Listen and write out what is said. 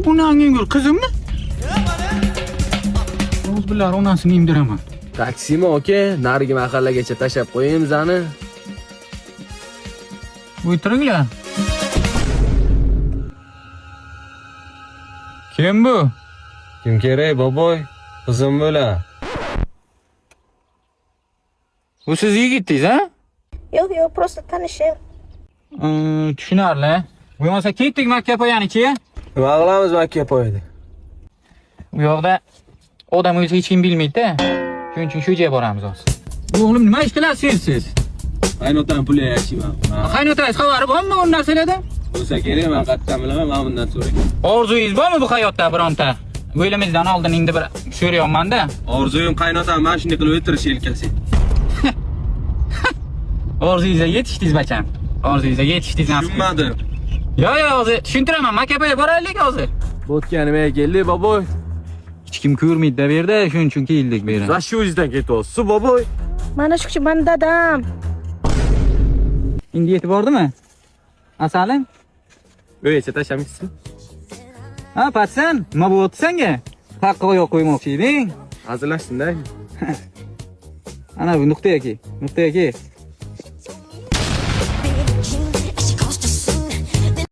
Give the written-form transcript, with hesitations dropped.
Unadan gör kızım mı? Oğuz billahi onasını indiraman. Taksimi aka, narigi mahallagacha tashlab qo'yamiz ani. O'tiringlar. Kim bu? Kim kerak, boboy? Qizim bo'la. Bu siz yigitdingiz, ha? Yo'q, просто tanishim. Tushunarli. Bo'lmasa ketdik Makkapoyanikiga. Nima qilamiz Makkapoyada? Bu yoqda odam o'zi hech kim bilmaydi-da. Shuning uchun shu yerga boramiz hozir. O'g'lim, nima ish qilasiz siz? Qaynotam pul yashayman. Qaynotangiz xabari bormi bu narsalardan? Bo'lsa kerak, men qattan bilaman, men bundan so'rayman. Orzungiz bormi bu hayotda bironta? O'limizdan oldin endi bir so'rayapman-da. Orzuyim qaynotam mana shunday qilib o'tirish yelkasi. Orzungizga yetishdingiz bacham. Orzungizga yetishdingiz. Tushunmadim. Yo'q, hozir tushuntiraman. Makkapoyga boraylik hozir. Bo'tga nimaga keldik, boboy? Hech kim ko'rmaydi-da bu yerda, shuning uchun keldik bu yerga. Va shu yuzdan ketyapsiz, boboy. Mana shu kishi mani dadam. Endi yetib bordimi? Asalim? O'ycha tashlamaysiz? Ha, patsan, nima bo'lyapti senga? Taqqa oyoq qo'ymoqchi eding. Hazırlaşding-da. Ana bu nuqtaga kel.